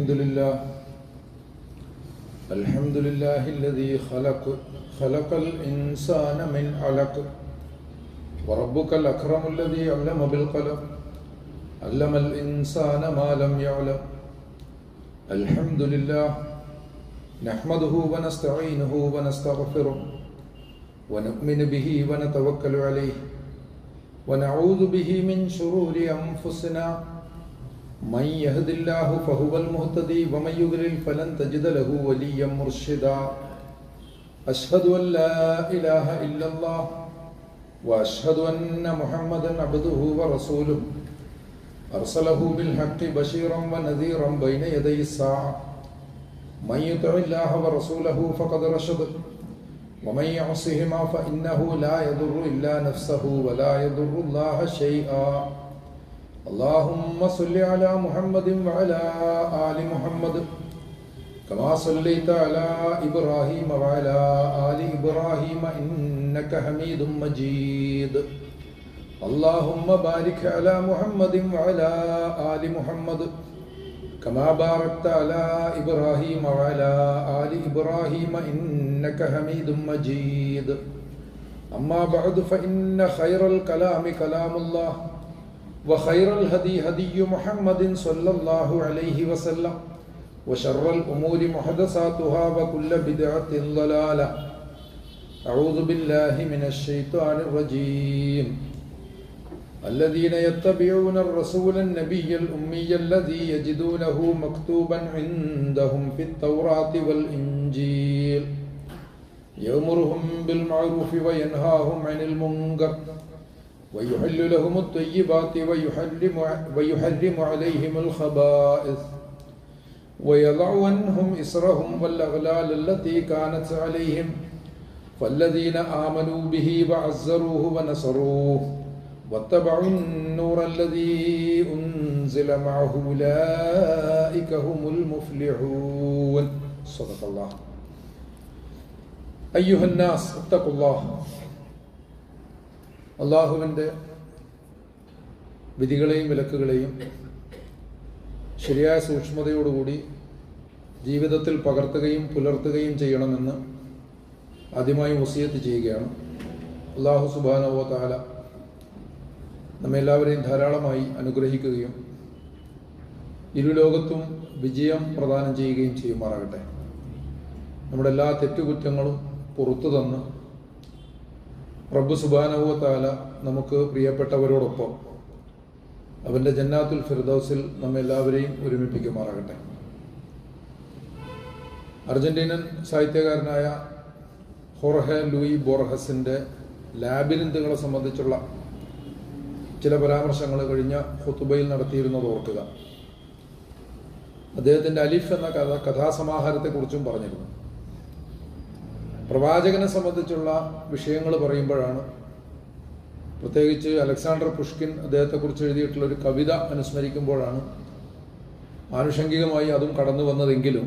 الحمد لله الذي خلق الإنسان من علق وربك الأكرم الذي علم بالقلم علم الإنسان ما لم يعلم. الحمد لله نحمده ونستعينه ونستغفره ونؤمن به ونتوكل عليه ونعوذ به من شرور أنفسنا. من يهد الله فهو المهتدي ومن يضلل فلن تجد له وليا مرشدا. أشهد أن لا إله إلا الله وأشهد أن محمدا عبده ورسوله أرسله بالحق بشيرا ونذيرا بين يدي الساعة. من يطع الله ورسوله فقد رشد ومن يعصهما فإنه لا يضر إلا نفسه ولا يضر الله شيئا. اللهم صل على محمد وعلى آل محمد كما صليت على إبراهيم وعلى آل إبراهيم إنك حميد مجيد. اللهم بارك على محمد وعلى آل محمد كما باركت على إبراهيم وعلى آل إبراهيم إنك حميد مجيد. أما بعد فإن خير الكلام كلام الله وخير الهدي هدي محمد صلى الله عليه وسلم وشر الأمور محدثاتها وكل بدعة ضلالة. أعوذ بالله من الشيطان الرجيم. الذين يتبعون الرسول النبي الأمي الذي يجدونه مكتوبا عندهم في التوراة والإنجيل يأمرهم بالمعروف وينهاهم عن المنكر ويحل لهم الطيبات ويحرم عليهم الخبائث ويضع عنهم إصرهم والأغلال التي كانت عليهم فالذين آمنوا به وعزروه ونصروه واتبعوا النور الذي أنزل معه أولئك هم المفلحون. صدق الله. أيها الناس اتقوا الله. അള്ളാഹുവിൻ്റെ വിധികളെയും വിലക്കുകളെയും ശരിയായ സൂക്ഷ്മതയോടുകൂടി ജീവിതത്തിൽ പകർത്തുകയും പുലർത്തുകയും ചെയ്യണമെന്ന് ആദ്യമായി വസിയത്ത് ചെയ്യുകയാണ്. അള്ളാഹു സുബ്ഹാനഹു വ തആല നമ്മെല്ലാവരെയും ധാരാളമായി അനുഗ്രഹിക്കുകയും ഇരുലോകത്തും വിജയം പ്രദാനം ചെയ്യുകയും ചെയ്യുമാറാകട്ടെ. നമ്മുടെ എല്ലാ തെറ്റുകുറ്റങ്ങളും പുറത്തു തന്ന് റബ്ബ് സുബ്ഹാനഹു വ തആല നമുക്ക് പ്രിയപ്പെട്ടവരോടൊപ്പം അവൻ്റെ ജന്നാത്തുൽ ഫിർദൗസിൽ നമ്മെല്ലാവരെയും ഒരുമിപ്പിക്കുമാറാകട്ടെ. അർജന്റീനൻ സാഹിത്യകാരനായ ഹോർഹെ ലൂയി ബോർഹസിൻ്റെ ലാബിരിന്തുകളെ സംബന്ധിച്ചുള്ള ചില പരാമർശങ്ങൾ കഴിഞ്ഞ ഖുതുബയിൽ നടത്തിയിരുന്നത് ഓർക്കുക. അദ്ദേഹത്തിൻ്റെ അലിഫ് എന്ന കഥാസമാഹാരത്തെക്കുറിച്ചും പറഞ്ഞിരുന്നു. പ്രവാചകനെ സംബന്ധിച്ചുള്ള വിഷയങ്ങൾ പറയുമ്പോഴാണ്, പ്രത്യേകിച്ച് അലക്സാണ്ടർ പുഷ്കിൻ അദ്ദേഹത്തെക്കുറിച്ച് എഴുതിയിട്ടുള്ള ഒരു കവിത അനുസ്മരിക്കുമ്പോഴാണ് ആനുഷംഗികമായി അതും കടന്നു വന്നതെങ്കിലും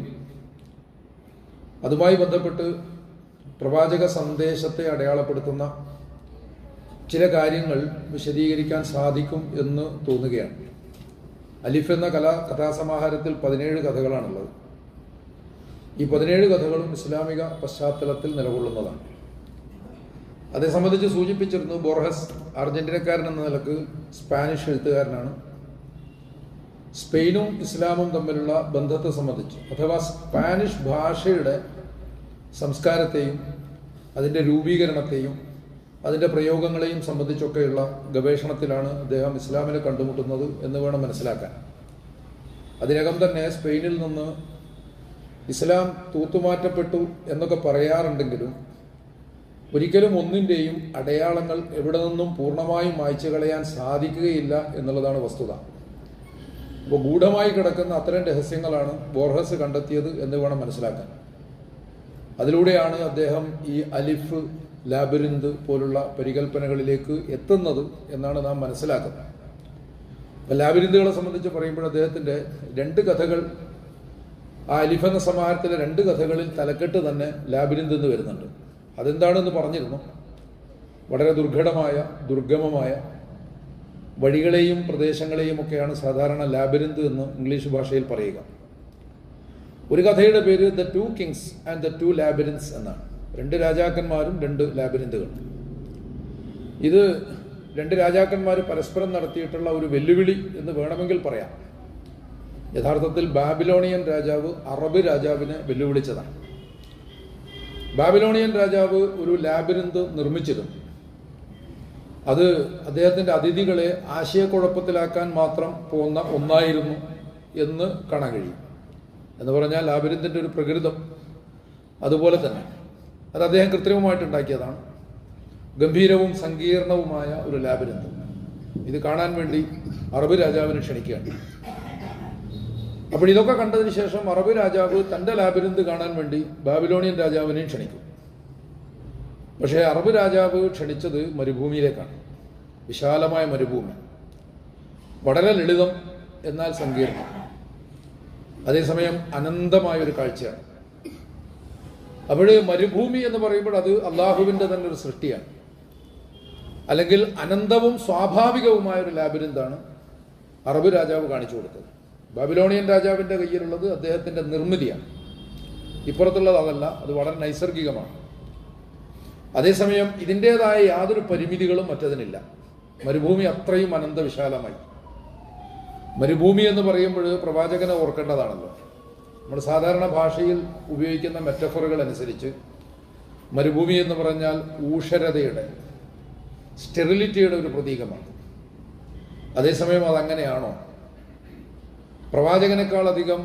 അതുമായി ബന്ധപ്പെട്ട് പ്രവാചക സന്ദേശത്തെ അടയാളപ്പെടുത്തുന്ന ചില കാര്യങ്ങൾ വിശദീകരിക്കാൻ സാധിക്കും എന്ന് തോന്നുകയാണ്. അലിഫ് എന്ന കഥാസമാഹാരത്തിൽ 17 കഥകളാണുള്ളത്. ഈ 17 കഥകളും ഇസ്ലാമിക പശ്ചാത്തലത്തിൽ നിലകൊള്ളുന്നതാണ്. അതേ സംബന്ധിച്ച് സൂചിപ്പിച്ചിരുന്നു, ബോർഹസ് അർജന്റീനക്കാരൻ എന്ന നിലക്ക് സ്പാനിഷ് എഴുത്തുകാരനാണ്. സ്പെയിനും ഇസ്ലാമും തമ്മിലുള്ള ബന്ധത്തെ സംബന്ധിച്ച്, അഥവാ സ്പാനിഷ് ഭാഷയുടെ സംസ്കാരത്തെയും അതിൻ്റെ രൂപീകരണത്തെയും അതിൻ്റെ പ്രയോഗങ്ങളെയും സംബന്ധിച്ചൊക്കെയുള്ള ഗവേഷണത്തിലാണ് അദ്ദേഹം ഇസ്ലാമിനെ കണ്ടുമുട്ടുന്നത് എന്ന് വേണം മനസ്സിലാക്കാൻ. അതിനകം തന്നെ സ്പെയിനിൽ നിന്ന് ഇസ്ലാം തൂത്തുമാറ്റപ്പെട്ടു എന്നൊക്കെ പറയാറുണ്ടെങ്കിലും ഒരിക്കലും ഒന്നിൻ്റെയും അടയാളങ്ങൾ എവിടെ നിന്നും പൂർണ്ണമായും മായ്ച്ചു കളയാൻ സാധിക്കുകയില്ല എന്നുള്ളതാണ് വസ്തുത. അപ്പോൾ ഗൂഢമായി കിടക്കുന്ന അത്തരം രഹസ്യങ്ങളാണ് ബോർഹസ് കണ്ടെത്തിയത് എന്ന് വേണം മനസ്സിലാക്കാൻ. അതിലൂടെയാണ് അദ്ദേഹം ഈ അലിഫ്, ലാബിരിന്ത് പോലുള്ള പരികല്പനകളിലേക്ക് എത്തുന്നത് എന്നാണ് നാം മനസ്സിലാക്കുന്നത്. അപ്പോൾ ലാബിരിന്തുകളെ സംബന്ധിച്ച് പറയുമ്പോൾ അദ്ദേഹത്തിൻ്റെ 2 കഥകൾ, ആ അലിഫ് എന്ന സമാഹാരത്തിലെ 2 കഥകളിൽ തലക്കെട്ട് തന്നെ ലാബിരിന്ത് എന്ന് വരുന്നുണ്ട്. അതെന്താണെന്ന് പറഞ്ഞിരുന്നു. വളരെ ദുർഗമമായ വഴികളെയും പ്രദേശങ്ങളെയും ഒക്കെയാണ് സാധാരണ ലാബിരിന്ത് എന്ന് ഇംഗ്ലീഷ് ഭാഷയിൽ പറയുക. ഒരു കഥയുടെ പേര് the two kings and the two labyrinths എന്നാണ്. 2 രാജാക്കന്മാരും 2 ലാബിരിന്തുകൾ. ഇത് 2 രാജാക്കന്മാർ പരസ്പരം നടത്തിയിട്ടുള്ള ഒരു വെല്ലുവിളി എന്ന് വേണമെങ്കിൽ പറയാം. യഥാർത്ഥത്തിൽ ബാബിലോണിയൻ രാജാവ് അറബ് രാജാവിനെ വെല്ലുവിളിച്ചതാണ്. ബാബിലോണിയൻ രാജാവ് ഒരു ലാബിരിന്ത് നിർമ്മിച്ചിരുന്നു. അത് അദ്ദേഹത്തിൻ്റെ അതിഥികളെ ആശയക്കുഴപ്പത്തിലാക്കാൻ മാത്രം പോകുന്ന ഒന്നായിരുന്നു എന്ന് കാണാൻ കഴിയും. എന്ന് പറഞ്ഞാൽ ലാബിരിന്തിൻ്റെ ഒരു പ്രകൃതം അതുപോലെ തന്നെ അത് അദ്ദേഹം കൃത്രിമമായിട്ട് ഉണ്ടാക്കിയതാണ്. ഗംഭീരവും സങ്കീർണവുമായ ഒരു ലാബിരിന്ത്. ഇത് കാണാൻ വേണ്ടി അറബ് രാജാവിനെ ക്ഷണിക്കുകയാണ്. അപ്പോൾ ഇതൊക്കെ കണ്ടതിന് ശേഷം അറബ് രാജാവ് തൻ്റെ ലാബിരിന്ത് കാണാൻ വേണ്ടി ബാബിലോണിയൻ രാജാവിനെയും ക്ഷണിക്കും. പക്ഷേ അറബ് രാജാവ് ക്ഷണിച്ചത് മരുഭൂമിയിലേക്കാണ്. വിശാലമായ മരുഭൂമി, വളരെ ലളിതം എന്നാൽ സങ്കീർണം, അതേസമയം അനന്തമായൊരു കാഴ്ചയാണ്. അപ്പോൾ മരുഭൂമി എന്ന് പറയുമ്പോൾ അത് അള്ളാഹുവിൻ്റെ തന്നെ ഒരു സൃഷ്ടിയാണ്, അല്ലെങ്കിൽ അനന്തവും സ്വാഭാവികവുമായ ഒരു ലാബിരിന്താണ് അറബ് രാജാവ് കാണിച്ചു കൊടുത്തത്. ബാബിലോണിയൻ രാജാവിൻ്റെ കയ്യിലുള്ളത് അദ്ദേഹത്തിൻ്റെ നിർമ്മിതിയാണ്, ഇപ്പുറത്തുള്ളത് അതല്ല, അത് വളരെ നൈസർഗികമാണ്. അതേസമയം ഇതിൻ്റെതായ യാതൊരു പരിമിതികളും മറ്റതിനില്ല. മരുഭൂമി അത്രയും അനന്തവിശാലമായി. മരുഭൂമി എന്ന് പറയുമ്പോൾ പ്രവാചകനെ ഓർക്കേണ്ടതാണല്ലോ. നമ്മൾ സാധാരണ ഭാഷയിൽ ഉപയോഗിക്കുന്ന മെറ്റഫറുകൾ അനുസരിച്ച് മരുഭൂമി എന്ന് പറഞ്ഞാൽ ഊഷരതയുടെ, സ്റ്റെറിലിറ്റിയുടെ ഒരു പ്രതീകമാണ്. അതേസമയം അതങ്ങനെയാണോ? പ്രവാചകനേക്കാൾ അധികം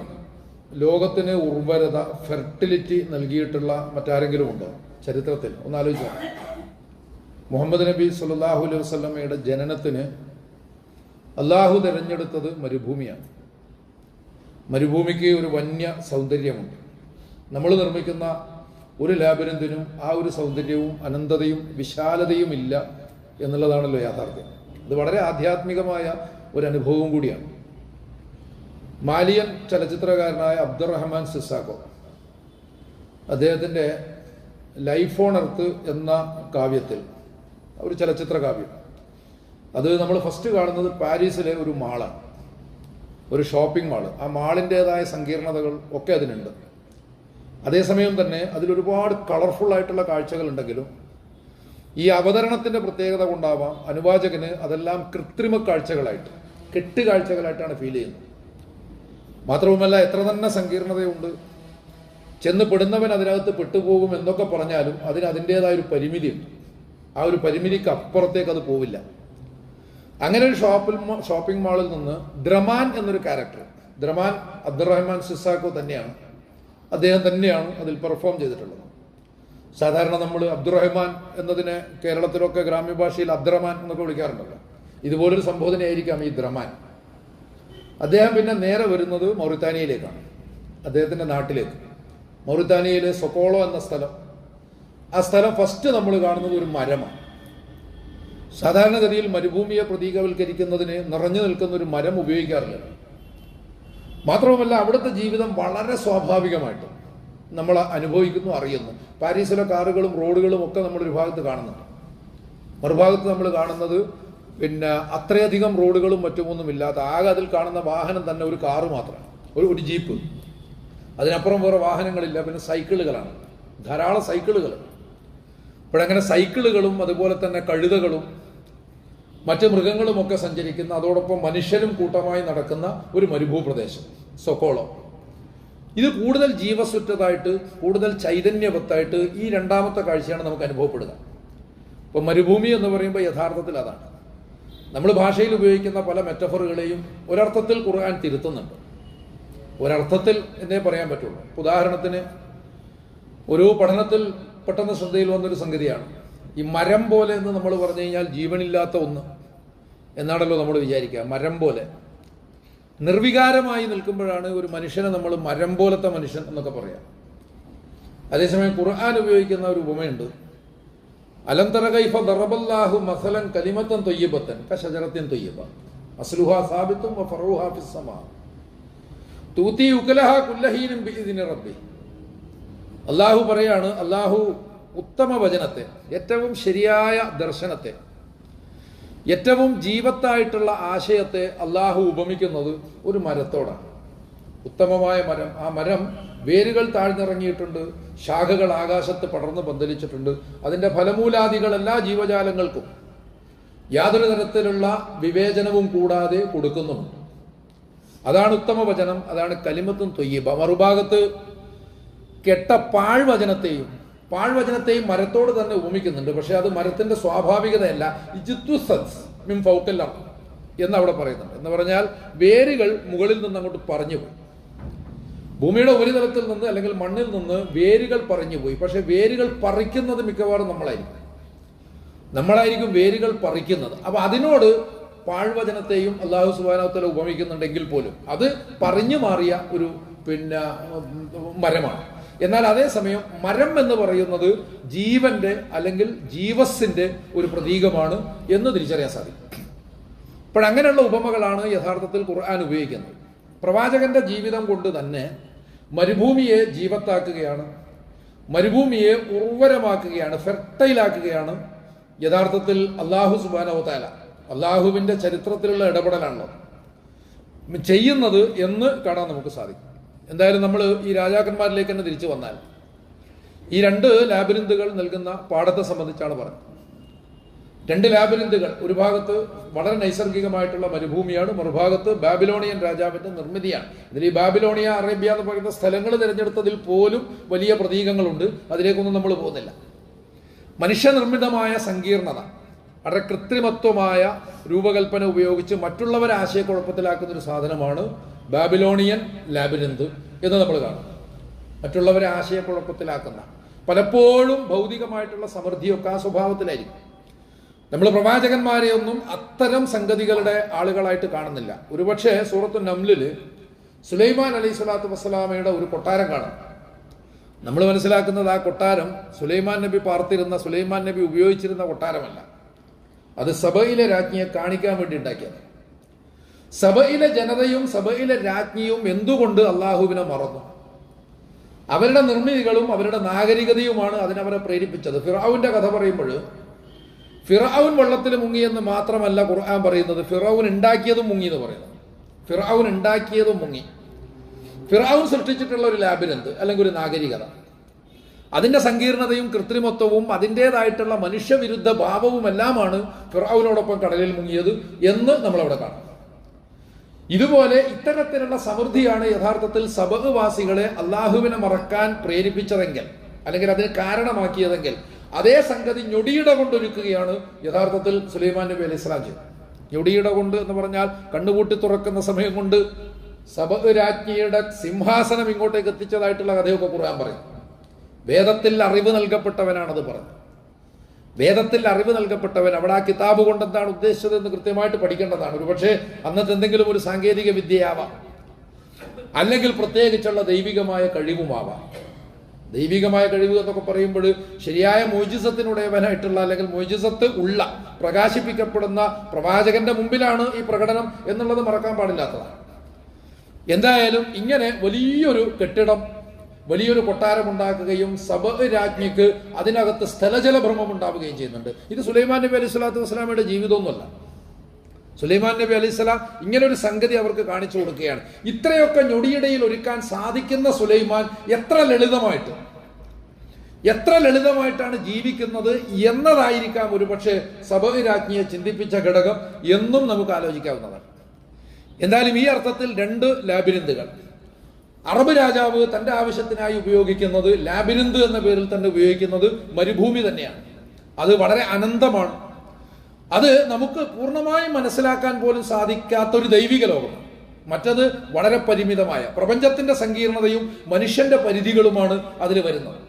ലോകത്തിന് ഉർവരത, ഫെർട്ടിലിറ്റി നൽകിയിട്ടുള്ള മറ്റാരെങ്കിലും ഉണ്ടോ ചരിത്രത്തിൽ? ഒന്ന് ആലോചിച്ചോ. മുഹമ്മദ് നബി സല്ലല്ലാഹു അലൈഹി വസല്ലമയുടെ ജനനത്തിന് അള്ളാഹു തിരഞ്ഞെടുത്തത് മരുഭൂമിയാണ്. മരുഭൂമിക്ക് ഒരു വന്യ സൗന്ദര്യമുണ്ട്. നമ്മൾ നിർമ്മിക്കുന്ന ഒരു ലാബിരിന്തിനും ആ ഒരു സൗന്ദര്യവും അനന്തതയും വിശാലതയും ഇല്ല എന്നുള്ളതാണല്ലോ യാഥാർത്ഥ്യം. അത് വളരെ ആധ്യാത്മികമായ ഒരു അനുഭവവും കൂടിയാണ്. മാലിയൻ ചലച്ചിത്രകാരനായ അബ്ദുറഹ്മാൻ സിസാക്കോ അദ്ദേഹത്തിൻ്റെ ലൈഫ് ഓൺ എർത്ത് എന്ന കാവ്യത്തിൽ, ഒരു ചലച്ചിത്ര കാവ്യം, അത് നമ്മൾ ഫസ്റ്റ് കാണുന്നത് പാരീസിലെ ഒരു മാളാണ്, ഒരു ഷോപ്പിംഗ് മാള്. ആ മാളിൻ്റെതായ സങ്കീർണതകൾ ഒക്കെ അതിനുണ്ട്. അതേസമയം തന്നെ അതിലൊരുപാട് കളർഫുൾ ആയിട്ടുള്ള കാഴ്ചകൾ ഉണ്ടെങ്കിലും ഈ അവതരണത്തിൻ്റെ പ്രത്യേകത കൊണ്ടാവാം അനുവാചകന് അതെല്ലാം കൃത്രിമ കാഴ്ചകളായിട്ട്, കെട്ടുകാഴ്ചകളായിട്ടാണ് ഫീൽ ചെയ്യുന്നത്. മാത്രവുമല്ല എത്ര തന്നെ സങ്കീർണതയുണ്ട്, ചെന്ന് പെടുന്നവൻ അതിനകത്ത് പെട്ടുപോകും എന്നൊക്കെ പറഞ്ഞാലും അതിന് അതിൻ്റെതായ ഒരു പരിമിതിയുണ്ട്. ആ ഒരു പരിമിതിക്ക് അപ്പുറത്തേക്ക് അത് പോവില്ല. അങ്ങനെ ഒരു ഷോപ്പിംഗ് മാളിൽ നിന്ന് ദ്രമാൻ എന്നൊരു ക്യാരക്ടർ, ദ്രമാൻ അബ്ദുറഹ്മാൻ സിസാക്കോ തന്നെയാണ്, അദ്ദേഹം തന്നെയാണ് അതിൽ പെർഫോം ചെയ്തിട്ടുള്ളത്. സാധാരണ നമ്മൾ അബ്ദുറഹ്മാൻ എന്നതിനെ കേരളത്തിലൊക്കെ ഗ്രാമ്യ ഭാഷയിൽ അബ്ദുറഹ്മാൻ എന്നൊക്കെ വിളിക്കാറുണ്ടല്ലോ. ഇതുപോലൊരു സംബോധനയായിരിക്കാം ഈ ദ്രമാൻ. അദ്ദേഹം പിന്നെ നേരെ വരുന്നത് മൗറിത്താനിയയിലേക്കാണ്, അദ്ദേഹത്തിൻ്റെ നാട്ടിലേക്ക്. മൗറിത്താനിയയിലെ സൊക്കോളോ എന്ന സ്ഥലം, ആ സ്ഥലം ഫസ്റ്റ് നമ്മൾ കാണുന്നത് ഒരു മരമാണ്. സാധാരണഗതിയിൽ മരുഭൂമിയെ പ്രതീകവൽക്കരിക്കുന്നതിന് നിറഞ്ഞു നിൽക്കുന്ന ഒരു മരം ഉപയോഗിക്കാറില്ല. മാത്രവുമല്ല അവിടുത്തെ ജീവിതം വളരെ സ്വാഭാവികമായിട്ട് നമ്മൾ അനുഭവിക്കുന്നു, അറിയുന്നു. പാരീസിലെ കാറുകളും റോഡുകളും ഒക്കെ നമ്മളൊരു ഭാഗത്ത് കാണുന്നുണ്ട്. മറുഭാഗത്ത് നമ്മൾ കാണുന്നത് പിന്നെ അത്രയധികം റോഡുകളും മറ്റുമൊന്നും ഇല്ലാത്ത, ആകെ അതിൽ കാണുന്ന വാഹനം തന്നെ ഒരു കാറ് മാത്രമാണ്, ഒരു ജീപ്പ്. അതിനപ്പുറം വേറെ വാഹനങ്ങളില്ല. പിന്നെ സൈക്കിളുകളാണ്, ധാരാളം സൈക്കിളുകൾ. ഇപ്പോഴങ്ങനെ സൈക്കിളുകളും അതുപോലെ തന്നെ കഴുതകളും മറ്റ് മൃഗങ്ങളുമൊക്കെ സഞ്ചരിക്കുന്ന, അതോടൊപ്പം മനുഷ്യരും കൂട്ടമായി നടക്കുന്ന ഒരു മരുഭൂപ്രദേശം സൊക്കോളോ. ഇത് കൂടുതൽ ജീവസ്വറ്റതായിട്ട്, കൂടുതൽ ചൈതന്യവത്തായിട്ട് ഈ രണ്ടാമത്തെ കാഴ്ചയാണ് നമുക്ക് അനുഭവപ്പെടുക. ഇപ്പം മരുഭൂമി എന്ന് പറയുമ്പോൾ യഥാർത്ഥത്തിൽ അതാണ്. നമ്മൾ ഭാഷയിൽ ഉപയോഗിക്കുന്ന പല മെറ്റഫറുകളെയും ഒരർത്ഥത്തിൽ ഖുർആൻ തിരുത്തുന്നുണ്ട്. ഒരർത്ഥത്തിൽ എന്നേ പറയാൻ പറ്റുള്ളൂ. ഉദാഹരണത്തിന് ഒരു പഠനത്തിൽ പെട്ടെന്ന് ശ്രദ്ധയിൽ വന്നൊരു സംഗതിയാണ് ഈ മരം പോലെ എന്ന് നമ്മൾ പറഞ്ഞു കഴിഞ്ഞാൽ ജീവനില്ലാത്ത ഒന്ന് എന്നാണല്ലോ നമ്മൾ വിചാരിക്കുക. മരം പോലെ നിർവികാരമായി നിൽക്കുമ്പോഴാണ് ഒരു മനുഷ്യനെ നമ്മൾ മരം പോലത്തെ മനുഷ്യൻ എന്നൊക്കെ പറയാം. അതേസമയം ഖുർആൻ ഉപയോഗിക്കുന്ന ഒരു ഉപമയുണ്ട്. അലം തറ കൈഫ ദറബല്ലാഹു മസലൻ കലിമത്തൻ തൊയ്യബത്തൻ കശജറത്തിൻ തൊയ്യബ അസ്ലുഹാ സാബിത്തും വഫറൂഹാ ഫിസ്സമാ തൂതി ഉകലഹാ കുല്ലഹീനും ബിഇദ്നി റബ്ബി. അള്ളാഹു പറയാണ്, അള്ളാഹു ഉത്തമ വചനത്തെ, ഏറ്റവും ശരിയായ ദർശനത്തെ, ഏറ്റവും ജീവത്തായിട്ടുള്ള ആശയത്തെ അള്ളാഹു ഉപമിക്കുന്നത് ഒരു മരത്തോടാണ്. ഉത്തമമായ മരം. ആ മരം വേരുകൾ താഴ്ന്നിറങ്ങിയിട്ടുണ്ട്, ശാഖകൾ ആകാശത്ത് പടർന്ന് പന്തലിച്ചിട്ടുണ്ട്. അതിൻ്റെ ഫലമൂലാദികൾ എല്ലാ ജീവജാലങ്ങൾക്കും യാതൊരു തരത്തിലുള്ള വിവേചനവും കൂടാതെ കൊടുക്കുന്നുമുണ്ട്. അതാണ് ഉത്തമ വചനം, അതാണ് കലിമത്തും തൊയ്യബ. മറുഭാഗത്ത് കെട്ട പാഴ്വചനത്തെയും മരത്തോട് തന്നെ ഉപമിക്കുന്നുണ്ട്. പക്ഷെ അത് മരത്തിന്റെ സ്വാഭാവികതയല്ല. എന്ന് അവിടെ പറയുന്നുണ്ട്. എന്ന് പറഞ്ഞാൽ വേരുകൾ മുകളിൽ നിന്ന് അങ്ങോട്ട് പറഞ്ഞു പോയി, ഭൂമിയുടെ ഉപരിതലത്തിൽ നിന്ന് അല്ലെങ്കിൽ മണ്ണിൽ നിന്ന് വേരുകൾ പറഞ്ഞു പോയി. പക്ഷെ വേരുകൾ പറിക്കുന്നത് മിക്കവാറും നമ്മളായിരിക്കും വേരുകൾ പറിക്കുന്നത്. അപ്പൊ അതിനോട് പാഴ്വചനത്തെയും അല്ലാഹു സുബ്ഹാനഹു വ തആല ഉപമിക്കുന്നുണ്ടെങ്കിൽ പോലും അത് പറഞ്ഞു മാറിയ ഒരു മരമാണ്. എന്നാൽ അതേസമയം മരം എന്ന് പറയുന്നത് ജീവന്റെ അല്ലെങ്കിൽ ജീവസിന്റെ ഒരു പ്രതീകമാണ് എന്ന് തിരിച്ചറിയാൻ സാധിക്കും. അപ്പോഴങ്ങനെയുള്ള ഉപമകളാണ് യഥാർത്ഥത്തിൽ ഖുർആൻ ഉപയോഗിക്കുന്നത്. പ്രവാചകന്റെ ജീവിതം കൊണ്ട് തന്നെ മരുഭൂമിയെ ജീവത്താക്കുകയാണ്, മരുഭൂമിയെ ഉർവരമാക്കുകയാണ്, ഫെർട്ടൈലാക്കുകയാണ് യഥാർത്ഥത്തിൽ അല്ലാഹു സുബ്ഹാനഹു വ തആല, അള്ളാഹുവിന്റെ ചരിത്രത്തിലുള്ള ഇടപെടലാണല്ലോ ചെയ്യുന്നത് എന്ന് കാണാൻ നമുക്ക് സാധിക്കും. എന്തായാലും നമ്മൾ ഈ രാജാക്കന്മാരിലേക്ക് തന്നെ തിരിച്ചു വന്നാൽ ഈ 2 ലാബിരിന്തുകൾ നൽകുന്ന പാഠത്തെ സംബന്ധിച്ചാണ് പറഞ്ഞത്. 2 ലാബിരിന്തുകൾ, ഒരു ഭാഗത്ത് വളരെ നൈസർഗികമായിട്ടുള്ള മരുഭൂമിയാണ്, മറുഭാഗത്ത് ബാബിലോണിയൻ രാജാവിന്റെ നിർമ്മിതിയാണ്. ഇതിൽ ഈ ബാബിലോണിയ, അറേബ്യ എന്ന് പറയുന്ന സ്ഥലങ്ങൾ തിരഞ്ഞെടുത്തതിൽ പോലും വലിയ പ്രതീകങ്ങളുണ്ട്. അതിലേക്കൊന്നും നമ്മൾ പോകുന്നില്ല. മനുഷ്യനിർമ്മിതമായ സങ്കീർണത, വളരെ കൃത്രിമത്വമായ രൂപകൽപ്പന ഉപയോഗിച്ച് മറ്റുള്ളവരെ ആശയക്കുഴപ്പത്തിലാക്കുന്ന ഒരു സാധനമാണ് ബാബിലോണിയൻ ലാബിരിന്ത് എന്ന് നമ്മൾ കാണും. മറ്റുള്ളവരെ ആശയക്കുഴപ്പത്തിലാക്കുന്ന, പലപ്പോഴും ഭൗതികമായിട്ടുള്ള സമൃദ്ധിയൊക്കെ ആ സ്വഭാവത്തിലായിരിക്കും. നമ്മൾ പ്രവാചകന്മാരെ ഒന്നും അത്തരം സംഗതികളുടെ ആളുകളായിട്ട് കാണുന്നില്ല. ഒരുപക്ഷെ സൂറത്തു നംലില് സുലൈമാൻ അലൈഹി സ്വലാത്തു വസ്സലാമയുടെ ഒരു കൊട്ടാരം കാണാം. നമ്മൾ മനസ്സിലാക്കുന്നത് ആ കൊട്ടാരം സുലൈമാൻ നബി പാർത്തിരുന്ന, സുലൈമാൻ നബി ഉപയോഗിച്ചിരുന്ന കൊട്ടാരമല്ല. അത് സബയിലെ രാജ്ഞിയെ കാണിക്കാൻ വേണ്ടി ഉണ്ടാക്കിയത്. സബയിലെ ജനതയും സബയിലെ രാജ്ഞിയും എന്തുകൊണ്ട് അള്ളാഹുവിനെ മറന്നു? അവരുടെ നിർമ്മിതികളും അവരുടെ നാഗരികതയുമാണ് അതിനവരെ പ്രേരിപ്പിച്ചത്. ഫിറഔന്റെ കഥ പറയുമ്പോൾ ഫിറഔൻ വെള്ളത്തിൽ മുങ്ങിയെന്ന് മാത്രമല്ല ഖുർആൻ പറയുന്നത്, ഫിറഔൻ ഉണ്ടാക്കിയതും മുങ്ങി എന്ന് പറയുന്നത്. ഫിറഔൻ ഉണ്ടാക്കിയതും മുങ്ങി. ഫിറഔൻ സൃഷ്ടിച്ചിട്ടുള്ള ഒരു ലാബിരിന്ത് അല്ലെങ്കിൽ ഒരു നാഗരികത, അതിന്റെ സങ്കീർണതയും കൃത്രിമത്വവും അതിൻ്റെതായിട്ടുള്ള മനുഷ്യവിരുദ്ധ ഭാവവും എല്ലാമാണ് ഫിറഔനോടൊപ്പം കടലിൽ മുങ്ങിയത് എന്ന് നമ്മളവിടെ കാണാം. ഇതുപോലെ ഇത്തരത്തിലുള്ള സമൃദ്ധിയാണ് യഥാർത്ഥത്തിൽ സബഅവാസികളെ അള്ളാഹുവിനെ മറക്കാൻ പ്രേരിപ്പിച്ചതെങ്കിൽ അല്ലെങ്കിൽ അതിന് കാരണമാക്കിയതെങ്കിൽ അതേ സംഗതി ഞൊടിയിട കൊണ്ടൊരുക്കുകയാണ് യഥാർത്ഥത്തിൽ സുലൈമാൻ നബി അലൈഹി സ്വലാം ചെയ്തത്. ഞൊടിയിട കൊണ്ട് എന്ന് പറഞ്ഞാൽ കണ്ണുപൂട്ടി തുറക്കുന്ന സമയം കൊണ്ട് സബഅ രാജ്ഞിയുടെ സിംഹാസനം ഇങ്ങോട്ടേക്ക് എത്തിച്ചതായിട്ടുള്ള കഥയൊക്കെ ഖുർആൻ പറയും. വേദത്തിൽ അറിവ് നൽകപ്പെട്ടവനാണത് പറഞ്ഞത്. വേദത്തിൽ അറിവ് നൽകപ്പെട്ടവൻ, അവിടെ ആ കിതാബ് കൊണ്ട് എന്താണ് ഉദ്ദേശിച്ചത് എന്ന് കൃത്യമായിട്ട് പഠിക്കേണ്ടതാണ്. ഒരുപക്ഷെ അന്നത്തെ എന്തെങ്കിലും ഒരു സാങ്കേതിക വിദ്യയാവാം, അല്ലെങ്കിൽ പ്രത്യേകിച്ചുള്ള ദൈവികമായ കഴിവുമാവാം. ദൈവികമായ കഴിവ് എന്നൊക്കെ പറയുമ്പോൾ ശരിയായ മോജിസത്തിനുടയവനായിട്ടുള്ള അല്ലെങ്കിൽ മോജിസത്ത് ഉള്ള പ്രകാശിപ്പിക്കപ്പെടുന്ന പ്രവാചകന്റെ മുമ്പിലാണ് ഈ പ്രകടനം എന്നുള്ളത് മറക്കാൻ പാടില്ലാത്തതാണ്. എന്തായാലും ഇങ്ങനെ വലിയൊരു കെട്ടിടം, വലിയൊരു കൊട്ടാരം ഉണ്ടാക്കുകയും സബഅ രാജ്ഞിക്ക് അതിനകത്ത് സ്ഥലജല ഭ്രമം ഉണ്ടാവുകയും ചെയ്യുന്നുണ്ട്. ഇത് സുലൈമാൻ നബി അലൈഹി സ്വലാത്തു വസ്സലാമയുടെ ജീവിതമൊന്നുമല്ല. സുലൈമാൻ നബി അലൈഹി സ്വലാം ഇങ്ങനെ ഒരു സംഗതി അവർക്ക് കാണിച്ചു കൊടുക്കുകയാണ്. ഇത്രയൊക്കെ ഞൊടിയിടയിൽ ഒരുക്കാൻ സാധിക്കുന്ന സുലൈമാൻ എത്ര ലളിതമായിട്ടാണ് ജീവിക്കുന്നത് എന്നതായിരിക്കാം ഒരുപക്ഷെ സബഅ രാജ്ഞിയെ ചിന്തിപ്പിച്ച ഘടകം എന്നും നമുക്ക് ആലോചിക്കാവുന്നതാണ്. എന്തായാലും ഈ അർത്ഥത്തിൽ 2 ലാബിരിന്തുകൾ. അറബ് രാജാവ് തന്റെ ആവശ്യത്തിനായി ഉപയോഗിക്കുന്നത്, ലാബിരിന്ത് എന്ന പേരിൽ തന്നെ ഉപയോഗിക്കുന്നത് മരുഭൂമി തന്നെയാണ്. അത് വളരെ അനന്തമാണ്. അത് നമുക്ക് പൂർണ്ണമായും മനസ്സിലാക്കാൻ പോലും സാധിക്കാത്തൊരു ദൈവിക ലോകമാണ്. മറ്റത് വളരെ പരിമിതമായ പ്രപഞ്ചത്തിന്റെ സങ്കീർണതയും മനുഷ്യന്റെ പരിധികളുമാണ് അതിൽ വരുന്നത്.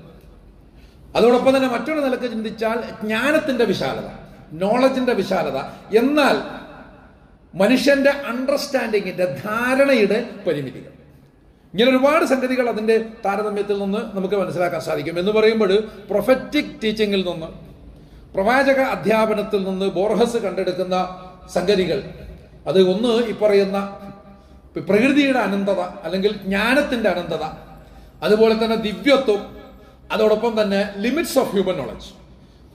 അതോടൊപ്പം തന്നെ മറ്റൊരു നിലക്ക് ചിന്തിച്ചാൽ ജ്ഞാനത്തിന്റെ വിശാലത, നോളജിന്റെ വിശാലത, എന്നാൽ മനുഷ്യന്റെ അണ്ടർസ്റ്റാൻഡിങ്ങിന്റെ, ധാരണയുടെ പരിമിതികൾ. ഇങ്ങനെ ഒരുപാട് സംഗതികൾ അതിന്റെ താരതമ്യത്തിൽ നിന്ന് നമുക്ക് മനസ്സിലാക്കാൻ സാധിക്കും. എന്ന് പറയുമ്പോൾ പ്രൊഫറ്റിക് ടീച്ചിങ്ങിൽ നിന്ന്, പ്രവാചക അധ്യാപനത്തിൽ നിന്ന് ബോർഹസ് കണ്ടെടുക്കുന്ന സംഗതികൾ, അത് ഒന്ന് ഈ പറയുന്ന പ്രകൃതിയുടെ അനന്തത അല്ലെങ്കിൽ ജ്ഞാനത്തിന്റെ അനന്തത, അതുപോലെ തന്നെ ദിവ്യത്വം, അതോടൊപ്പം തന്നെ ലിമിറ്റ്സ് ഓഫ് ഹ്യൂമൻ നോളജ്,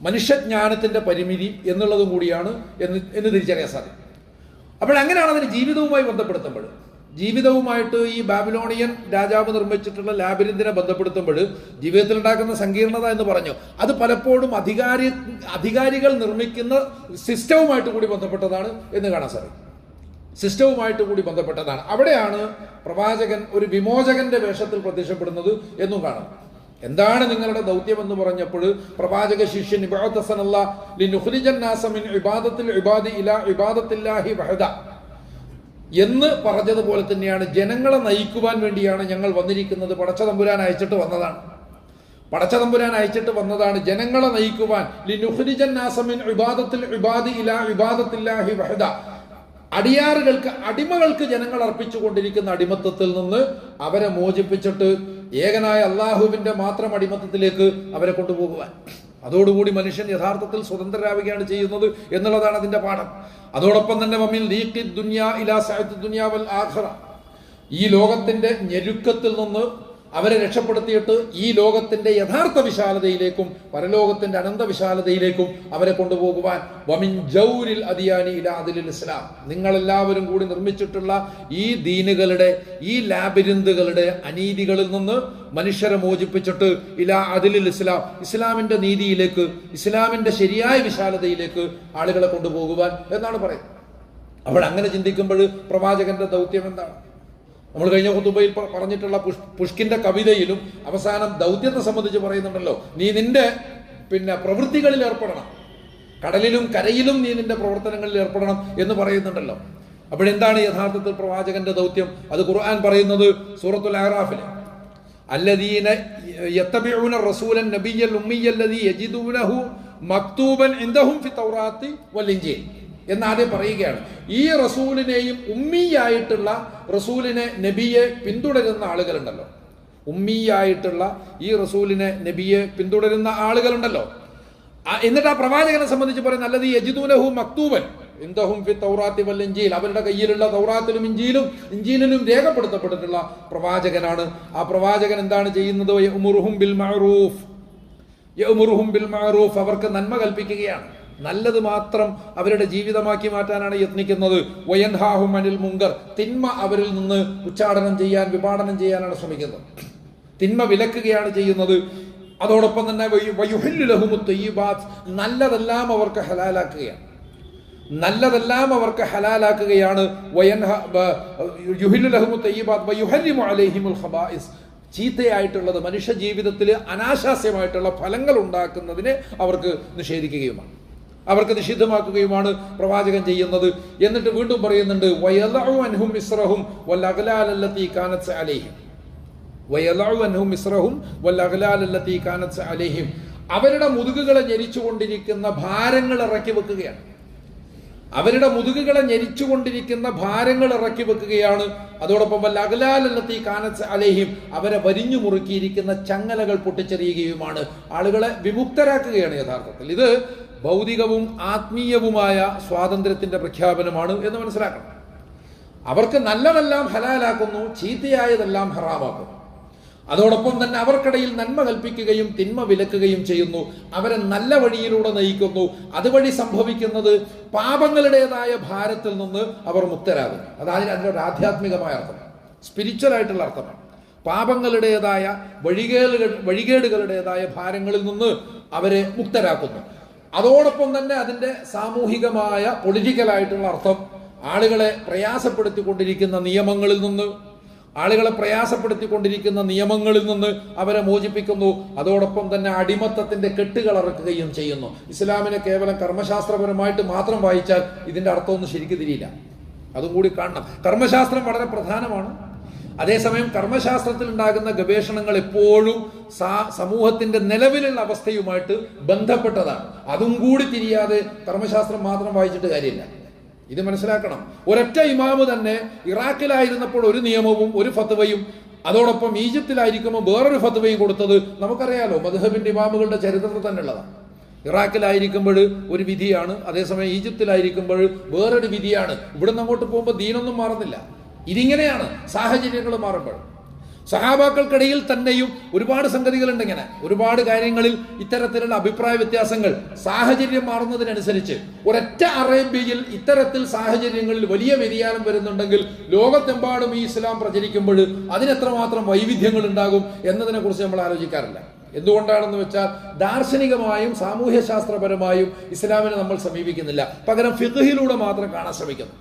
മനുഷ്യജ്ഞാനത്തിന്റെ പരിമിതി എന്നുള്ളതും കൂടിയാണ് എന്ന് തിരിച്ചറിയാൻ സാധിക്കും. അപ്പോഴങ്ങനെയാണ് അതിന് ജീവിതവുമായി ബന്ധപ്പെടുത്തുമ്പോൾ ജീവിതവുമായിട്ട് ഈ ബാബിലോണിയൻ രാജാവ് നിർമ്മിച്ചിട്ടുള്ള ലാബിരിന്തിനെ ബന്ധപ്പെടുത്തുമ്പോൾ ജീവിതത്തിൽ ഉണ്ടാക്കുന്ന സങ്കീർണത എന്ന് പറഞ്ഞു, അത് പലപ്പോഴും അധികാരികൾ നിർമ്മിക്കുന്ന സിസ്റ്റവുമായിട്ട് കൂടി ബന്ധപ്പെട്ടതാണ് എന്ന് കാണാൻ സാധിക്കും. സിസ്റ്റവുമായിട്ട് കൂടി ബന്ധപ്പെട്ടതാണ്. അവിടെയാണ് പ്രവാചകൻ ഒരു വിമോചകന്റെ വേഷത്തിൽ പ്രത്യക്ഷപ്പെടുന്നത് എന്നും കാണാം. എന്താണ് നിങ്ങളുടെ ദൗത്യം എന്ന് പറഞ്ഞപ്പോൾ പ്രവാചക ശിഷ്യൻ എന്ന് പറഞ്ഞതുപോലെ തന്നെയാണ് ജനങ്ങളെ നയിക്കുവാൻ വേണ്ടിയാണ് ഞങ്ങൾ വന്നിരിക്കുന്നത്. പടച്ചതമ്പുരാൻ അയച്ചിട്ട് വന്നതാണ് ജനങ്ങളെ നയിക്കുവാൻ. അടിയാറുകൾക്ക്, അടിമകൾക്ക് ജനങ്ങൾ അർപ്പിച്ചുകൊണ്ടിരിക്കുന്ന അടിമത്തത്തിൽ നിന്ന് അവരെ മോചിപ്പിച്ചിട്ട് ഏകനായ അള്ളാഹുവിന്റെ മാത്രം അടിമത്തത്തിലേക്ക് അവരെ കൊണ്ടുപോകുവാൻ. അതോടുകൂടി മനുഷ്യൻ യഥാർത്ഥത്തിൽ സ്വതന്ത്രരാവുകയാണ് ചെയ്യുന്നത് എന്നുള്ളതാണ് അതിന്റെ പാഠം. അതോടൊപ്പം തന്നെ ഈ ലോകത്തിന്റെ ഞെരുക്കത്തിൽ നിന്ന് അവരെ രക്ഷപ്പെടുത്തിയിട്ട് ഈ ലോകത്തിന്റെ യഥാർത്ഥ വിശാലതയിലേക്കും പരലോകത്തിന്റെ അനന്ത വിശാലതയിലേക്കും അവരെ കൊണ്ടുപോകുവാൻ. വമിൻ ജൗരിൽ അദിയാനി ഇലാ അദിലിൽ ഇസ്ലാം, നിങ്ങളെല്ലാവരും കൂടി നിർമ്മിച്ചിട്ടുള്ള ഈ ദീനുകളുടെ, ഈ ലാബിരിന്തുകളുടെ അനീതികളിൽ നിന്ന് മനുഷ്യരെ മോചിപ്പിച്ചിട്ട് ഇലാ അദിലിൽ ഇസ്ലാം, ഇസ്ലാമിന്റെ നീതിയിലേക്ക്, ഇസ്ലാമിന്റെ ശരിയായ വിശാലതയിലേക്ക് ആളുകളെ കൊണ്ടുപോകുവാൻ എന്നാണ് പറയുന്നത്. അപ്പോൾ അങ്ങനെ ചിന്തിക്കുമ്പോൾ പ്രവാചകന്റെ ദൗത്യം എന്താണ്? നമ്മൾ കഴിഞ്ഞ ഖുതുബയിൽ പറഞ്ഞിട്ടുള്ള പുഷ്കിന്റെ കവിതയിലും അവസാനം ദൗത്യത്തെ സംബന്ധിച്ച് പറയുന്നുണ്ടല്ലോ, നീ നിന്റെ പ്രവൃത്തികളിൽ ഏർപ്പെടണം, കടലിലും കരയിലും നീ നിന്റെ പ്രവർത്തനങ്ങളിൽ ഏർപ്പെടണം എന്ന് പറയുന്നുണ്ടല്ലോ. അപ്പോഴെന്താണ് യഥാർത്ഥത്തിൽ പ്രവാചകന്റെ ദൗത്യം? അത് ഖുർആൻ പറയുന്നത് സൂറത്തുൽ അഅറാഫിൽ, അല്ലദീന യത്തബിഊന റസൂലൻ നബിയ്യൽ ഉമ്മിയ്യല്ലദീ യജിദൂനഹു മക്തൂബൻ ഇൻദഹും ഫി തൗറാത്തി വൽ ഇൻജീൽ എന്നാദ്യം പറയുകയാണ്. ഈ റസൂലിനെയും ഉമ്മിയായിട്ടുള്ള റസൂലിനെ, നബിയെ പിന്തുടരുന്ന ആളുകളുണ്ടല്ലോ, ഉമ്മിയായിട്ടുള്ള ഈ റസൂലിനെ, നബിയെ പിന്തുടരുന്ന ആളുകളുണ്ടല്ലോ. എന്നിട്ട് ആ പ്രവാചകനെ സംബന്ധിച്ച് പറയുന്നത് അല്ലദീ യജിദൂനഹു മക്തൂബൻ ഇൻദഹും ഫി തൗറാത്തി വൽ ഇൻജീൽ, അവരുടെ കയ്യിലുള്ള തൗറാത്തിലും ഇൻജീലിലും രേഖപ്പെടുത്തപ്പെട്ടിട്ടുള്ള പ്രവാചകനാണ്. ആ പ്രവാചകൻ എന്താണ് ചെയ്യുന്നത്? യഅ്മുറുഹും ബിൽ മഅറൂഫ്, അവർക്ക് നന്മ കൽപ്പിക്കുകയാണ്. നല്ലത് മാത്രം അവരുടെ ജീവിതമാക്കി മാറ്റാനാണ് യത്നിക്കുന്നത്. വയൻഹാഹും അനിൽ മുങ്കർ, തിന്മ അവരിൽ നിന്ന് വിഭാടനം ചെയ്യാനാണ് ശ്രമിക്കുന്നത്. തിന്മ വിലക്കുകയാണ് ചെയ്യുന്നത്. അതോടൊപ്പം തന്നെ വയുഹില്ലു ലഹുമുത് തയ്യിബാത്ത്, നല്ലതെല്ലാം അവർക്ക് ഹലാലാക്കുകയാണ്. യുഹില്ലു ലഹുമുത് തയ്യിബാത്ത് വയുഹരിമു അലൈഹിമുൽ ഖബായിസ്, ചീത്തയായിട്ടുള്ളത്, മനുഷ്യ ജീവിതത്തിൽ അനാശാസ്യമായിട്ടുള്ള ഫലങ്ങൾ ഉണ്ടാക്കുന്നതിനെ അവർക്ക് നിഷേധിക്കുകയുമാണ്, അവർക്ക് നിഷിദ്ധമാക്കുകയുമാണ് പ്രവാചകൻ ചെയ്യുന്നത്. എന്നിട്ട് വീണ്ടും പറയുന്നുണ്ട്, വയലഉ അൻഹും ഇസ്റഹും വൽ അഗ്ലാലല്ലതി കാനത് അലൈഹിം, അവരുടെ മുതുകുകളെ ഞെരിച്ചുകൊണ്ടിരിക്കുന്ന ഭാരങ്ങൾ ഇറക്കി വെക്കുകയാണ്. അതോടൊപ്പം വൽ അഗ്ലാലല്ലതി കാനത് അലൈഹിം, അവരെ വരിഞ്ഞു മുറുക്കിയിരിക്കുന്ന ചങ്ങലകൾ പൊട്ടിച്ചെറിയുകയുമാണ്. ആളുകളെ വിമുക്തരാക്കുകയാണ് യഥാർത്ഥത്തിൽ. ഇത് ഭൗതികവും ആത്മീയവുമായ സ്വാതന്ത്ര്യത്തിന്റെ പ്രഖ്യാപനമാണ് എന്ന് മനസ്സിലാക്കണം. അവർക്ക് നല്ലതെല്ലാം ഹലാലാക്കുന്നു, ചീത്തയായതെല്ലാം ഹറാമാക്കുന്നു. അതോടൊപ്പം തന്നെ അവർക്കിടയിൽ നന്മ കൽപ്പിക്കുകയും തിന്മ വിലക്കുകയും ചെയ്യുന്നു. അവരെ നല്ല വഴിയിലൂടെ നയിക്കുന്നു. അതുവഴി സംഭവിക്കുന്നത് പാപങ്ങളുടേതായ ഭാരത്തിൽ നിന്ന് അവർ മുക്തരാകുന്നു. അതായത് അതിനൊരു ആധ്യാത്മികമായ അർത്ഥമാണ്, സ്പിരിച്വൽ ആയിട്ടുള്ള അർത്ഥമാണ്. പാപങ്ങളുടേതായ വഴികേടുകളുടേതായ ഭാരങ്ങളിൽ നിന്ന് അവരെ മുക്തരാക്കുന്നു. അതോടൊപ്പം തന്നെ അതിന്റെ സാമൂഹികമായ പൊളിറ്റിക്കലായിട്ടുള്ള അർത്ഥം, ആളുകളെ പ്രയാസപ്പെടുത്തിക്കൊണ്ടിരിക്കുന്ന നിയമങ്ങളിൽ നിന്ന് അവരെ മോചിപ്പിക്കുന്നു. അതോടൊപ്പം തന്നെ അടിമത്തത്തിന്റെ കെട്ടുകൾ ഇറക്കുകയും ചെയ്യുന്നു. ഇസ്ലാമിനെ കേവലം കർമ്മശാസ്ത്രപരമായിട്ട് മാത്രം വായിച്ചാൽ ഇതിന്റെ അർത്ഥമൊന്നും ശരിക്കും തിരിയില്ല, അതും കൂടി കാണണം. കർമ്മശാസ്ത്രം വളരെ പ്രധാനമാണ്. അതേസമയം കർമ്മശാസ്ത്രത്തിൽ ഉണ്ടാകുന്ന ഗവേഷണങ്ങൾ എപ്പോഴും സമൂഹത്തിന്റെ നിലവിലുള്ള അവസ്ഥയുമായിട്ട് ബന്ധപ്പെട്ടതാണ്. അതും കൂടി തിരിയാതെ കർമ്മശാസ്ത്രം മാത്രം വായിച്ചിട്ട് കാര്യമില്ല. ഇത് മനസ്സിലാക്കണം. ഒരൊറ്റ ഇമാമ് തന്നെ ഇറാഖിലായിരുന്നപ്പോൾ ഒരു നിയമവും ഒരു ഫത്വയും, അതോടൊപ്പം ഈജിപ്തിലായിരിക്കുമ്പോൾ വേറൊരു ഫത്വയും കൊടുത്തത് നമുക്കറിയാലോ. മദ്ഹബിന്റെ ഇമാമുകളുടെ ചരിത്രത്തിൽ തന്നെ ഉള്ളതാണ്. ഇറാഖിലായിരിക്കുമ്പോൾ ഒരു വിധിയാണ്, അതേസമയം ഈജിപ്തിലായിരിക്കുമ്പോൾ വേറൊരു വിധിയാണ്. ഇവിടുന്ന് അങ്ങോട്ട് പോകുമ്പോൾ ദീനൊന്നും മാറുന്നില്ല. ഇതിങ്ങനെയാണ് സാഹചര്യങ്ങൾ മാറുമ്പോൾ. സഹാബാക്കൾക്കിടയിൽ തന്നെയും ഒരുപാട് സംഗതികളുണ്ട്. ഇങ്ങനെ ഒരുപാട് കാര്യങ്ങളിൽ ഇത്തരത്തിലുള്ള അഭിപ്രായ വ്യത്യാസങ്ങൾ സാഹചര്യം മാറുന്നതിനനുസരിച്ച് ഒരൊറ്റ അറേബ്യയിൽ ഇത്തരത്തിൽ സാഹചര്യങ്ങളിൽ വലിയ വ്യതിയാനം വരുന്നുണ്ടെങ്കിൽ ലോകത്തെമ്പാടും ഈ ഇസ്ലാം പ്രചരിക്കുമ്പോൾ അതിനെത്രമാത്രം വൈവിധ്യങ്ങൾ ഉണ്ടാകും എന്നതിനെ കുറിച്ച് നമ്മൾ ആലോചിക്കാറില്ല. എന്തുകൊണ്ടാണെന്ന് വെച്ചാൽ ദാർശനികമായും സാമൂഹ്യ ശാസ്ത്രപരമായും ഇസ്ലാമിനെ നമ്മൾ സമീപിക്കുന്നില്ല, പകരം ഫിഖ്ഹിലൂടെ മാത്രം കാണാൻ ശ്രമിക്കുന്നു.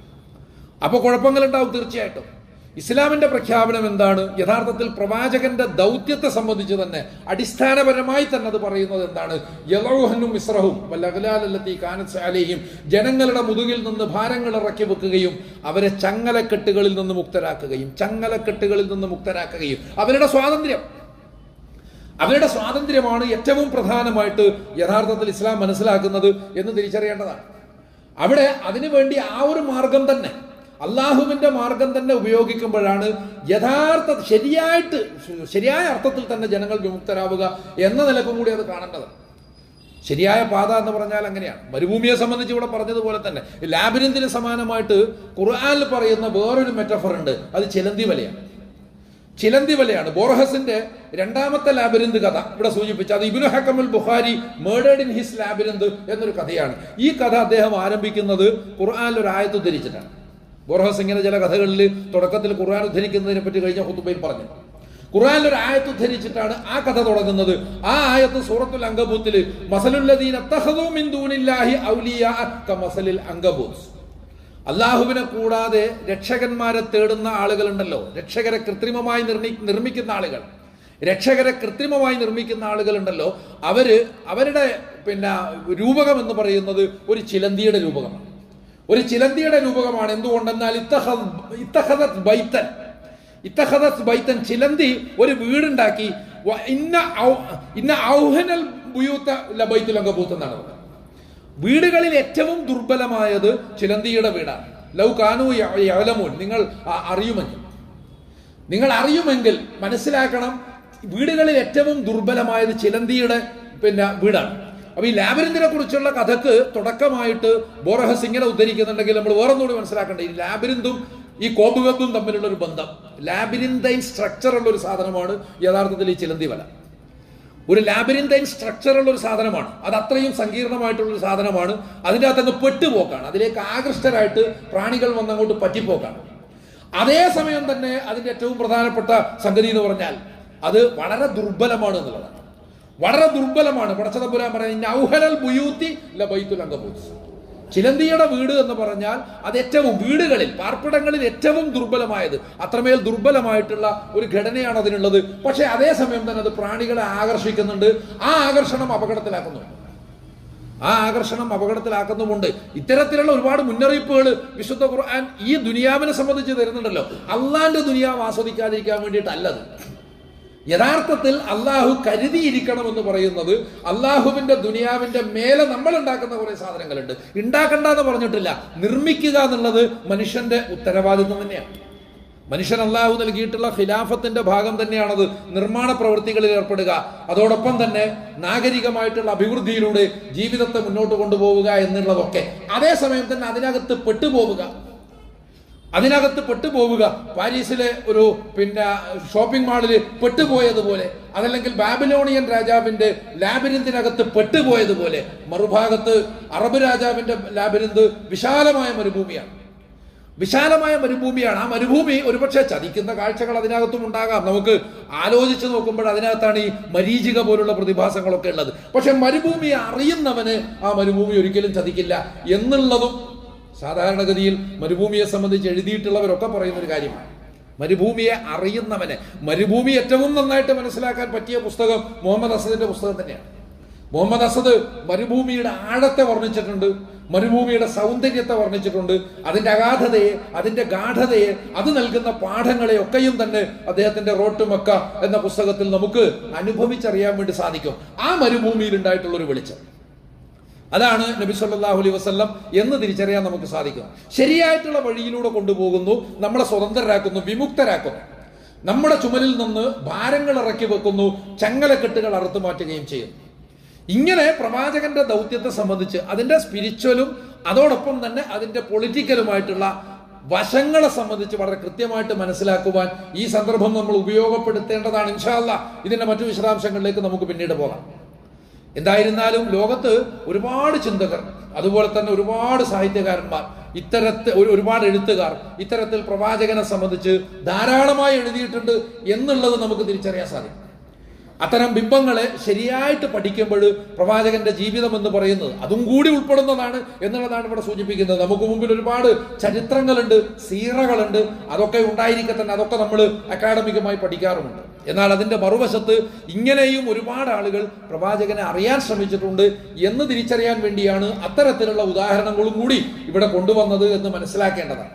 അപ്പോൾ കുഴപ്പങ്ങളുണ്ടാവും തീർച്ചയായിട്ടും. ഇസ്ലാമിന്റെ പ്രഖ്യാപനം എന്താണ്? യഥാർത്ഥത്തിൽ പ്രവാചകന്റെ ദൗത്യത്തെ സംബന്ധിച്ച് തന്നെ അടിസ്ഥാനപരമായി തന്നെ അത് പറയുന്നത് എന്താണ്? യദഉഹും ഇസ്റഹും വല്ലഗലാലല്ലതി കാനത് അലൈഹിം, ജനങ്ങളുടെ മുതുകിൽ നിന്ന് ഭാരങ്ങൾ ഇറക്കി വെക്കുകയും അവരെ ചങ്ങലക്കെട്ടുകളിൽ നിന്ന് മുക്തരാക്കുകയും അവരുടെ സ്വാതന്ത്ര്യമാണ് ഏറ്റവും പ്രധാനമായിട്ട് യഥാർത്ഥത്തിൽ ഇസ്ലാം മനസ്സിലാക്കുന്നത് എന്ന് തിരിച്ചറിയേണ്ടതാണ്. അവിടെ അതിനുവേണ്ടി ആ ഒരു മാർഗം തന്നെ, അള്ളാഹുവിന്റെ മാർഗം തന്നെ ഉപയോഗിക്കുമ്പോഴാണ് ശരിയായ അർത്ഥത്തിൽ തന്നെ ജനങ്ങൾ വിമുക്തരാവുക എന്ന നിലക്കും കൂടി അത് കാണേണ്ടത്. ശരിയായ പാത എന്ന് പറഞ്ഞാൽ അങ്ങനെയാണ്. മരുഭൂമിയെ സംബന്ധിച്ച് ഇവിടെ പറഞ്ഞതുപോലെ തന്നെ ലാബിരിന്തിന് സമാനമായിട്ട് ഖുർആനിൽ പറയുന്ന വേറൊരു മെറ്റഫർ ഉണ്ട്, അത് ചിലന്തി വലയാണ്. ബോർഹസിന്റെ രണ്ടാമത്തെ ലാബിരിന്ത് കഥ ഇവിടെ സൂചിപ്പിച്ച അത് Ibn Hakkam al Bukhari murdered in his labyrinth എന്നൊരു കഥയാണ്. ഈ കഥ അദ്ദേഹം ആരംഭിക്കുന്നത് ഖുർആനിൽ ഒരു ആയത്ത് ഉദ്ധരിച്ചിട്ടാണ്. ബോർഹസ് ഇങ്ങനെ ചില കഥകളിൽ തുടക്കത്തിൽ ഖുർആൻ ഉദ്ധരിക്കുന്നതിനെ പറ്റി കഴിഞ്ഞ ഖുതുബയിൽ പറഞ്ഞു. ഖുർആനിൽ ഒരു ആയത്ത് ഉദ്ധരിച്ചിട്ടാണ് ആ കഥ തുടങ്ങുന്നത്. ആ ആയത്ത് സൂറത്തുൽ അങ്കബൂത്തിൽ മസലുല്ലദീന തഖദൂ മിൻ ദൂനില്ലാഹി ഔലിയാ കമസലിൽ അങ്കബൂത്ത്, അള്ളാഹുവിനെ കൂടാതെ രക്ഷകന്മാരെ തേടുന്ന ആളുകളുണ്ടല്ലോ, രക്ഷകരെ കൃത്രിമമായി നിർമ്മിക്കുന്ന ആളുകളുണ്ടല്ലോ, അവരുടെ രൂപകം എന്ന് പറയുന്നത് ഒരു ചിലന്തിയുടെ രൂപകമാണ്. എന്തുകൊണ്ടെന്നാൽ ഇത്തഖദത് ബൈത്തൻ, ചിലന്തി ഒരു വീടുണ്ടാക്കി. ഇന്ന ഔഹനൽ ബുയൂത ലബൈത്തുൽ അങ്കബൂത്ത് എന്നാണ് പറയുന്നത്. വീടുകളിൽ ഏറ്റവും ദുർബലമായത് ചിലന്തിയുടെ വീടാണ്. ലൗ കാനൂ യഅലമൂൻ, നിങ്ങൾ അറിയുമെങ്കിൽ മനസ്സിലാക്കണം, വീടുകളിൽ ഏറ്റവും ദുർബലമായത് ചിലന്തിയുടെ വീടാണ്. അപ്പൊ ഈ ലാബിരിന്തിനെ കുറിച്ചുള്ള കഥക്ക് തുടക്കമായിട്ട് ബോറഹസ് ഇങ്ങനെ ഉദ്ധരിക്കുന്നുണ്ടെങ്കിൽ നമ്മൾ വേറൊന്നുകൂടി മനസ്സിലാക്കേണ്ടത്, ഈ ലാബിരിന്തും ഈ കോബുവെബും തമ്മിലുള്ള ഒരു ബന്ധം. ലാബിരിന്തൈൻ സ്ട്രക്ചർ ഉള്ള ഒരു സാധനമാണ് യഥാർത്ഥത്തിൽ ഈ ചിലന്തി വല. ഒരു ലാബിരിന്തൈൻ സ്ട്രക്ചറുള്ള ഒരു സാധനമാണ്, അത് അത്രയും സങ്കീർണമായിട്ടുള്ളൊരു സാധനമാണ്. അതിൻ്റെ അകത്തങ്ങ് പെട്ടുപോക്കാണ്, അതിലേക്ക് ആകൃഷ്ടരായിട്ട് പ്രാണികൾ വന്നങ്ങോട്ട് പറ്റിപ്പോക്കാണ്. അതേസമയം തന്നെ അതിൻ്റെ ഏറ്റവും പ്രധാനപ്പെട്ട സംഗതി എന്ന് പറഞ്ഞാൽ അത് വളരെ ദുർബലമാണ് എന്നുള്ളതാണ്. വളരെ ദുർബലമാണ്. പടച്ചതമ്പുരാൻ പറയുന്നത് ഔഹനൽ ബുയൂത്തി ലബൈത്തുൽ അങ്കബൂത്ത്, ചിലന്തിയുടെ വീട് എന്ന് പറഞ്ഞാൽ അത് ഏറ്റവും വീടുകളിൽ പാർപ്പിടങ്ങളിൽ ഏറ്റവും ദുർബലമായത്, അത്രമേൽ ദുർബലമായിട്ടുള്ള ഒരു ഘടനയാണ് അതിനുള്ളത്. പക്ഷെ അതേസമയം തന്നെ അത് പ്രാണികളെ ആകർഷിക്കുന്നുണ്ട്. ആ ആകർഷണം അപകടത്തിലാക്കുന്നുമുണ്ട്. ഇത്തരത്തിലുള്ള ഒരുപാട് മുന്നറിയിപ്പുകൾ വിശുദ്ധ ഖുർആൻ ഈ ദുനിയാവിനെ സംബന്ധിച്ച് തരുന്നുണ്ടല്ലോ. അള്ളാന്റെ ദുനിയാവ് ആസ്വദിക്കാതിരിക്കാൻ വേണ്ടിയിട്ടല്ലത്. യഥാർത്ഥത്തിൽ അള്ളാഹു കരുതിയിരിക്കണം എന്ന് പറയുന്നത് അള്ളാഹുവിന്റെ ദുനിയാവിന്റെ മേലെ നമ്മൾ ഉണ്ടാക്കുന്ന കുറെ സാധനങ്ങളുണ്ട്. ഉണ്ടാക്കണ്ട എന്ന് പറഞ്ഞിട്ടില്ല, നിർമ്മിക്കുക എന്നുള്ളത് മനുഷ്യന്റെ ഉത്തരവാദിത്വം തന്നെയാണ്. മനുഷ്യൻ അള്ളാഹു നൽകിയിട്ടുള്ള ഖിലാഫത്തിന്റെ ഭാഗം തന്നെയാണത്, നിർമ്മാണ പ്രവൃത്തികളിൽ ഏർപ്പെടുക. അതോടൊപ്പം തന്നെ നാഗരികമായിട്ടുള്ള അഭിവൃദ്ധിയിലൂടെ ജീവിതത്തെ മുന്നോട്ട് കൊണ്ടുപോവുക എന്നുള്ളതൊക്കെ. അതേസമയം തന്നെ അതിനകത്ത് പെട്ടുപോവുക. പാരീസിലെ ഒരു ഷോപ്പിംഗ് മാളിൽ പെട്ടുപോയതുപോലെ, അതല്ലെങ്കിൽ ബാബിലോണിയൻ രാജാവിന്റെ ലാബിരിന്തിനകത്ത് പെട്ടുപോയതുപോലെ, മറുഭാഗത്ത് അറബ് രാജാവിന്റെ ലാബിരിന്ത് വിശാലമായ മരുഭൂമിയാണ്. ആ മരുഭൂമി ഒരുപക്ഷെ ചതിക്കുന്ന കാഴ്ചകൾ അതിനകത്തും ഉണ്ടാകാം. നമുക്ക് ആലോചിച്ച് നോക്കുമ്പോൾ അതിനകത്താണ് ഈ മരീചിക പോലുള്ള പ്രതിഭാസങ്ങളൊക്കെ ഉള്ളത്. പക്ഷെ മരുഭൂമിയെ അറിയുന്നവന് ആ മരുഭൂമി ഒരിക്കലും ചതിക്കില്ല എന്നുള്ളതും സാധാരണഗതിയിൽ മരുഭൂമിയെ സംബന്ധിച്ച് എഴുതിയിട്ടുള്ളവരൊക്കെ പറയുന്ന ഒരു കാര്യമാണ്. മരുഭൂമിയെ അറിയുന്നവനെ, മരുഭൂമി ഏറ്റവും നന്നായിട്ട് മനസ്സിലാക്കാൻ പറ്റിയ പുസ്തകം മുഹമ്മദ് അസദിന്റെ പുസ്തകം തന്നെയാണ്. മുഹമ്മദ് അസദ് മരുഭൂമിയുടെ ആഴത്തെ വർണ്ണിച്ചിട്ടുണ്ട്, മരുഭൂമിയുടെ സൗന്ദര്യത്തെ വർണ്ണിച്ചിട്ടുണ്ട്, അതിന്റെ അഗാധതയെ, അതിന്റെ ഗാഠതയെ, അത് നൽകുന്ന പാഠങ്ങളെ ഒക്കെയും തന്നെ അദ്ദേഹത്തിന്റെ റോഡ് ടു മക്ക എന്ന പുസ്തകത്തിൽ നമുക്ക് അനുഭവിച്ചറിയാൻ വേണ്ടി സാധിക്കും. ആ മരുഭൂമിയിൽ ഉണ്ടായിട്ടുള്ള ഒരു വെളിച്ചം, അതാണ് നബി സല്ലല്ലാഹു അലൈഹി വസല്ലം എന്ന് തിരിച്ചറിയാൻ നമുക്ക് സാധിക്കും. ശരിയായിട്ടുള്ള വഴിയിലൂടെ കൊണ്ടുപോകുന്നു, നമ്മളെ സ്വതന്ത്രരാക്കുന്നു, വിമുക്തരാക്കുന്നു, നമ്മുടെ ചുമലിൽ നിന്ന് ഭാരങ്ങൾ ഇറക്കി വെക്കുന്നു, ചങ്ങലക്കെട്ടുകൾ അറുത്തു മാറ്റുകയും ചെയ്യുന്നു. ഇങ്ങനെ പ്രവാചകന്റെ ദൗത്യത്തെ സംബന്ധിച്ച് അതിന്റെ സ്പിരിച്വലും അതോടൊപ്പം തന്നെ അതിന്റെ പൊളിറ്റിക്കലുമായിട്ടുള്ള വശങ്ങളെ സംബന്ധിച്ച് വളരെ കൃത്യമായിട്ട് മനസ്സിലാക്കുവാൻ ഈ സന്ദർഭം നമ്മൾ ഉപയോഗപ്പെടുത്തേണ്ടതാണ്. ഇൻഷാ അല്ലാഹ് ഇതിന്റെ മറ്റു വിശദാംശങ്ങളിലേക്ക് നമുക്ക് പിന്നീട് പോകാം. എന്തായിരുന്നാലും ലോകത്ത് ഒരുപാട് ചിന്തകർ, അതുപോലെ തന്നെ ഒരുപാട് സാഹിത്യകാരന്മാർ, ഒരുപാട് എഴുത്തുകാർ ഇത്തരത്തിൽ പ്രവാചകനെ സംബന്ധിച്ച് ധാരാളമായി എഴുതിയിട്ടുണ്ട് എന്നുള്ളത് നമുക്ക് തിരിച്ചറിയാൻ സാധിക്കും. അത്തരം ബിംബങ്ങളെ ശരിയായിട്ട് പഠിക്കുമ്പോൾ പ്രവാചകന്റെ ജീവിതം എന്ന് പറയുന്നത് അതും കൂടി ഉൾപ്പെടുന്നതാണ് എന്നുള്ളതാണ് ഇവിടെ സൂചിപ്പിക്കുന്നത്. നമുക്ക് മുമ്പിൽ ഒരുപാട് ചരിത്രങ്ങളുണ്ട്, സീറകളുണ്ട്, അതൊക്കെ ഉണ്ടായിരിക്കെ തന്നെ അതൊക്കെ നമ്മൾ അക്കാഡമികമായി പഠിക്കാറുമുണ്ട്. എന്നാൽ അതിന്റെ മറുവശത്ത് ഇങ്ങനെയും ഒരുപാട് ആളുകൾ പ്രവാചകനെ അറിയാൻ ശ്രമിച്ചിട്ടുണ്ട് എന്ന് തിരിച്ചറിയാൻ വേണ്ടിയാണ് അത്തരത്തിലുള്ള ഉദാഹരണങ്ങളും കൂടി ഇവിടെ കൊണ്ടുവന്നത് എന്ന് മനസ്സിലാക്കേണ്ടതാണ്.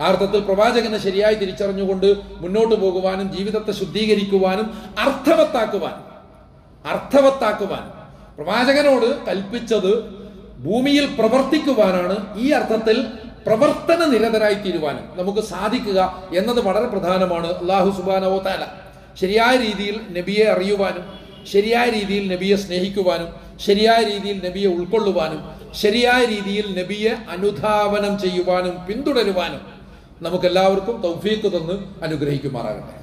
ആ അർത്ഥത്തിൽ പ്രവാചകനെ ശരിയായി തിരിച്ചറിഞ്ഞുകൊണ്ട് മുന്നോട്ട് പോകുവാനും ജീവിതത്തെ ശുദ്ധീകരിക്കുവാനും അർത്ഥവത്താക്കുവാനും പ്രവാചകനോട് കൽപ്പിച്ചത് ഭൂമിയിൽ പ്രവർത്തിക്കുവാനാണ്. ഈ അർത്ഥത്തിൽ പ്രവർത്തന നിരതരായി തീരുവാനും നമുക്ക് സാധിക്കുക എന്നത് വളരെ പ്രധാനമാണ്. അല്ലാഹു സുബ്ഹാനഹു വ തആല ശരിയായ രീതിയിൽ നബിയെ അറിയുവാനും, ശരിയായ രീതിയിൽ നബിയെ സ്നേഹിക്കുവാനും, ശരിയായ രീതിയിൽ നബിയെ ഉൾക്കൊള്ളുവാനും, ശരിയായ രീതിയിൽ നബിയെ അനുധാവനം ചെയ്യുവാനും പിന്തുടരുവാനും നമുക്കെല്ലാവർക്കും തൗഫീഖ് തന്ന് അനുഗ്രഹിക്കുമാറാകട്ടെ.